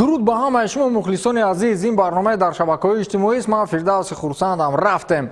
дуруд ба ҳамаи шумо мухлисони азиз, ин барномаи дар шабакаҳои иҷтимоист. Ман Фирдавси хурсандам. Рафтем.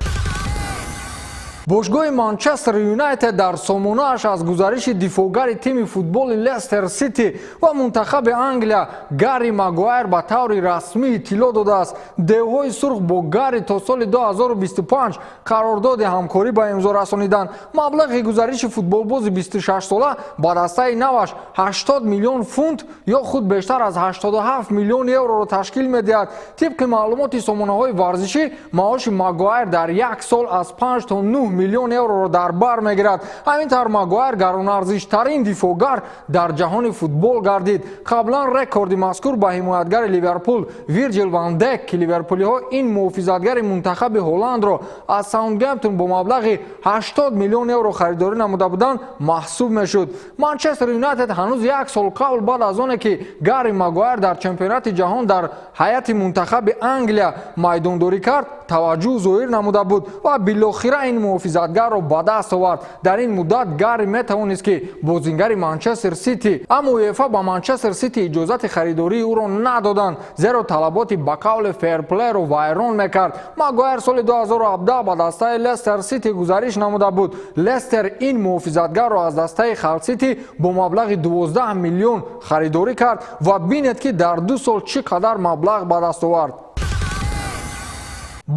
бошгоҳи Манчестер Юнайтед дар сомонааш аз гузариши дифоъгари тими футболи Лестер Сити ва мунтахаби Англия Гарри Магуайр ба таври расмӣ иттилоъ додааст. Девҳои сурх бо Гарри то соли 2025 қарордоди ҳамкорӣ ба имзо расонидан. Маблағи гузариши футболбози 26-сола ба дастаи наваш 80 миллион фунт ё худ бештар аз 87 миллион евроро ташкил медиҳад. тибқи маълумоти сомонаҳои варзишӣ, маоши Магуайр дар як сол аз 5 то 9 миллион евроро дар бар мегирад. ҳамин тавр Магуайр гаронарзиштарин дифоъгар дар ҷаҳони футбол гардид. қаблан рекорди мазкур ба ҳимоятгари Ливерпул Вирҷил ван Дек, ки ливерпулиҳо ин муҳофизатгари мунтахаби Ҳолландро аз Саутгемптон бо маблағи 80 миллион евро харидорӣ намуда буданд, маҳсуб мешуд. Манчестер Юнайтед ҳанӯз як сол қабл баъд аз оне ки Гарри Магуайр дар чемпионати ҷаҳон дар ҳайати мунтахаби Англия майдондорӣ кард, таваҷҷӯҳ зоҳир намуда буд ва билохира ин муҳофизатгарро ба даст овард. дар ин муддат Гарри метавонист ки бозингари Манчестер Сити, аммо УЕФА ба Манчестер Сити иҷозати харидории ӯро надоданд, зеро талаботи ба қавли фейрплейро вайрон мекард. Магуайр соли 2017 ба дастаи Лестер Сити гузариш намуда буд. Лестер ин муҳофизатгарро аз дастаи Халл Сити бо маблағи 12 миллион харидорӣ кард ва бинед ки дар 2 сол чӣ қадар маблағ ба даст овард.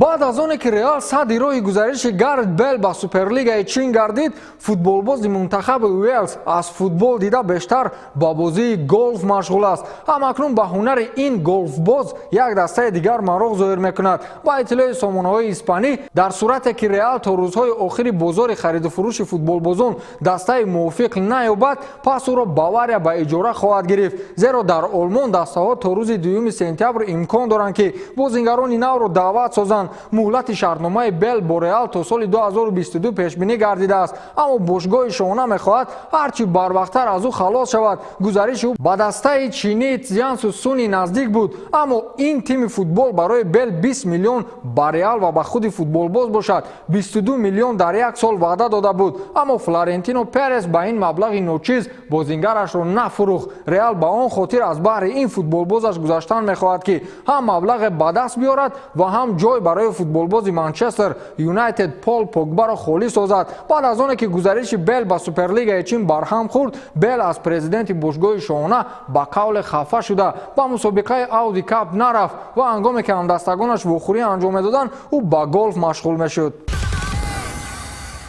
баъд аз оне ки Реал садди роҳи гузариши Гарет Бейл ба Суперлигаи Чин гардид, футболбози мунтахаби Уэлс аз футбол дида бештар ба бозии голф машғул аст. ҳамакнун ба ҳунари ин голфбоз як дастаи дигар мароғ зоҳир мекунад. ба иттилои сомонаҳои испанӣ, дар сурате ки Реал то рӯзҳои охири бозори хариду фурӯши футболбозон дастаи мувофиқ наёбад, пас ӯро Бавария ба иҷора хоҳад гирифт. зеро дар Олмон дастаҳо то рӯзи 2 сентябр имкон доранд ки бозингарони навро даъват созанд. муҳлати шартномаи Бел бо Реал то соли 2022 пешбинӣ гардидааст, аммо бошгоҳи шоҳона мехоҳад ҳарчи барвақттар аз ӯ халос шавад. гузариши ӯ ба дастаи чинии Цзянсу Суни наздик буд, аммо ин тими футбол барои Бел 20 миллион ба Реал ва ба худи футболбоз бошад 22 миллион дар як сол ваъда дода буд, аммо Флорентино Перес ба ин маблағи ночиз бозингарашро нафурӯхт. Реал ба он хотир аз баҳри ин футболбозаш гузаштан мехоҳад ки ҳам маблағе ба даст биёрад ва ҳам ҷой барои футболбози Манчестер Юнайтед Пол Погбаро холӣ созад. баъд аз оне ки гузариши Бел ба Суперлигаи Чин барҳам хӯрд, Бел аз президенти бошгоҳи шоҳона ба қавле хафа шуда ба мусобиқаи Ауди Кап нарафт ва ҳангоме ки ҳамдастагонаш вохӯрӣ анҷом медоданд, ӯ ба голф машғул мешуд.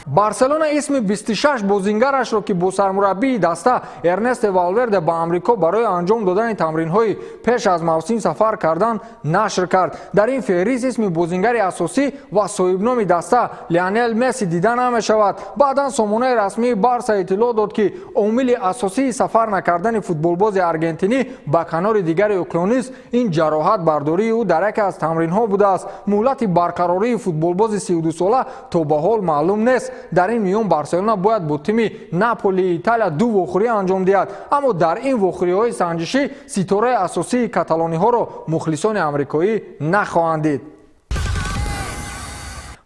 Барселона исми 26 бозингарашро ки бо сармураббии даста Эрнесто Валверде ба Амрико барои анҷом додани тамринҳои пеш аз мавсим сафар кардан нашр кард. дар ин феҳрист исми бозингари асосӣ ва соҳибноми даста Лионел Месси дида намешавад. баъдан сомонаи расмии Барса иттилоъ дод ки омили асосии сафар накардани футболбози аргентинӣ ба канори дигари уқёнус ин ҷароҳатбардории ӯ дар яке аз тамринҳо будааст. муҳлати барқарории футболбози 32-сола то ба ҳол маълум нест. дар ин миён Барселона бояд бо тими Наполии Италия 2 вохӯрӣ анҷом диҳад, аммо дар ин вохӯриҳои санҷишӣ ситораи асосии каталониҳоро мухлисони амрикоӣ нахоҳанд дид.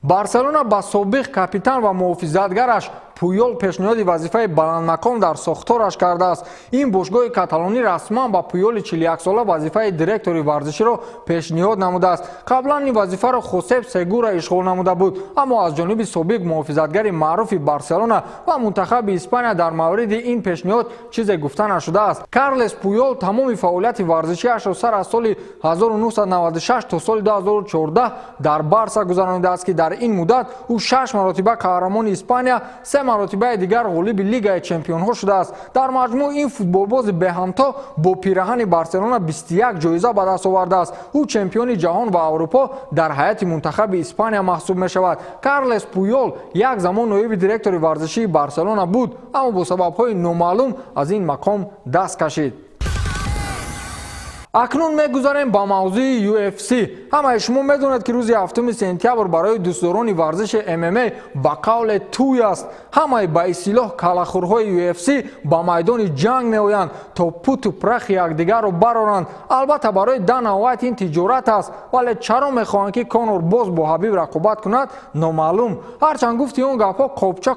Барселона ба собиқ капитан ва муҳофизатгараш Пуйол пешниҳоди вазифаи баландмақом дар сохтораш кардааст. ин бошгоҳи каталонӣ расман ба Пуйоли 41-сола вазифаи директори варзиширо пешниҳод намудааст. қаблан ин вазифаро Хосеп Сегура ишғол намуда буд, аммо аз ҷониби собиқ муҳофизатгари маъруфи Барселона ва мунтахаби Испания дар мавриди ин пешниҳод чизе гуфта нашудааст. Карлес Пуйол тамоми фаъолияти варзишиашро сар аз соли 1996 то соли 2014 дар Барса гузаронидааст ки дар ин муддат ӯ 6 маротиба қаҳрамони Испания, 3 маротибаи дигар ғолиби Лигаи Чемпионҳо шудааст. дар маҷмӯъ ин футболбози беҳамто бо пираҳани Барселона 21 ҷоиза ба даст овардааст. ӯ чемпиони ҷаҳон ва Аврупо дар ҳайати мунтахаби Испания маҳсуб мешавад. Карлес Пуйол як замон ноиби директори варзишии Барселона буд, аммо бо сабабҳои номаълум аз ин мақом даст кашид. акнун мегузарем ба мавзӯи UFC. ҳамаи шумо медонед ки рӯзи 7 сентябр барои дӯстдорони варзиши MMA ба қавле тӯй аст. ҳамаи ба исилоҳ калахӯрҳои UFC ба майдони ҷанг меоянд то путу прахи якдигарро бароранд. албатта барои Дана Уайт ин тиҷорат аст, вале чаро мехоҳанд ки Конор боз бо Ҳабиб рақобат кунад номаълум. ҳарчанд гуфти он гапҳо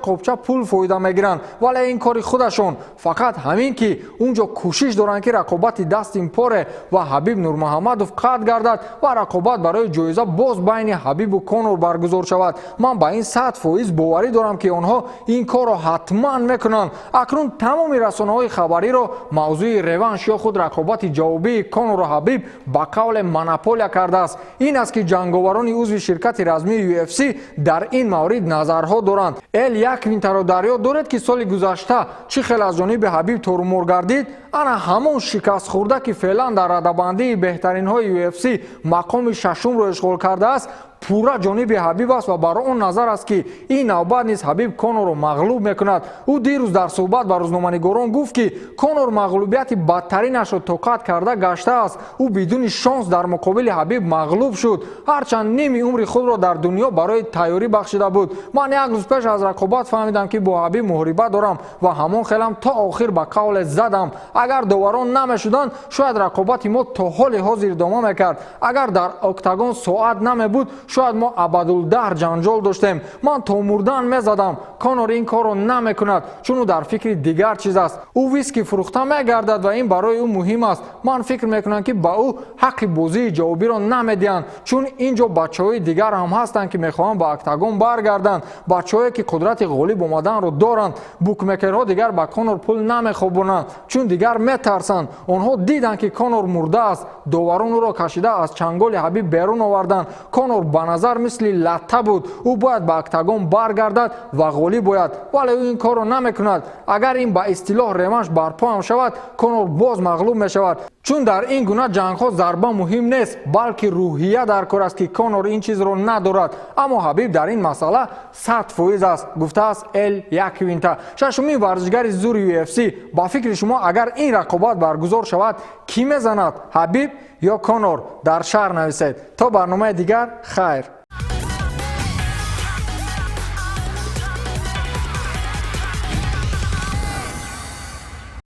қопча пул фоида мегиранд, вале ин кори худашон. фақат ҳамин ки унҷо кӯшиш доранд ки рақобати Дастин Поре ва ҳабиб нурмуҳаммадов қатъ гардад ва рақобат барои ҷоиза боз байни ҳабибу конор баргузор шавад. ман ба ин 100% боварӣ дорам ки онҳо ин корро ҳатман мекунанд. акнун тамоми расонаҳои хабариро мавзӯи реванш ё худ рақобати ҷавобии конору ҳабиб ба қавле монополия кардааст. ин аст ки ҷанговарони узви ширкати размии UFC дар ин маврид назарҳо доранд. эл яквинтаро дарёфт доред ки соли гузашта чӣ хел аз ҷониби ҳабиб торумор гардид. ана ҳамон шикастхӯрда ки феълан дар радабандии беҳтаринҳои UFC мақоми шашумро ишғол кардааст, пурра ҷониби ҳабиб аст ва бар он назар аст ки ин навбат низ ҳабиб конорро мағлуб мекунад. ӯ дирӯз дар суҳбат ба рӯзноманигорон гуфт ки конор мағлубияти бадтаринашро тоқат карда гаштааст. ӯ бидуни шонс дар муқобили ҳабиб мағлуб шуд, ҳарчанд ними умри худро дар дунё барои тайёрӣ бахшида буд. ман як рӯз пеш аз рақобат фаҳмидам ки бо ҳабиб муҳорибат дорам ва ҳамон хелам то охир ба қавле задам. агар доварон намешуданд шояд рақобати мо то ҳоли ҳозир идома мекард. агар дар октагон соат намебуд шояд мо абадулдаҳр ҷанҷол доштем. ман то мурдан мезадам. конор ин корро намекунад, чун ӯ дар фикри дигар чиз аст. ӯ виски фурӯхта мегардад ва ин барои ӯ муҳим аст. ман фикр мекунам ки ба ӯ ҳаққи бозии ҷавобиро намедиҳанд, чун ин ҷо бачаҳои дигар ҳам ҳастанд ки мехоҳанд ба октагон баргарданд, бачаҳое ки қудрати ғолиб омаданро доранд. букмекерҳо дигар ба конор пул намехобонанд, чун дигар метарсанд. онҳо диданд ки конор мурдааст. доварон ӯро кашида аз чанголи ҳабиб берун оварданд. конор ба назар мисли латта буд. ӯ бояд ба октагон баргардад ва ғолиб бояд, вале ӯ ин корро намекунад. агар ин ба истилоҳ реванш барпо ҳам шавад, конор боз мағлуб мешавад. чун дар ин гуна ҷангҳо зарба муҳим нест, балки рӯҳия дар кор аст ки конор ин чизро надорад. аммо ҳабиб дар ин масъала 100% аст, гуфтааст эл яквинта. шашумин варзишгари зури UFC. ба фикри шумо агар ин рақобат баргузор шавад, кӣ мезанад, ҳабиб ё конор? дар шаҳр нависед. то барномаи дигар, хайр.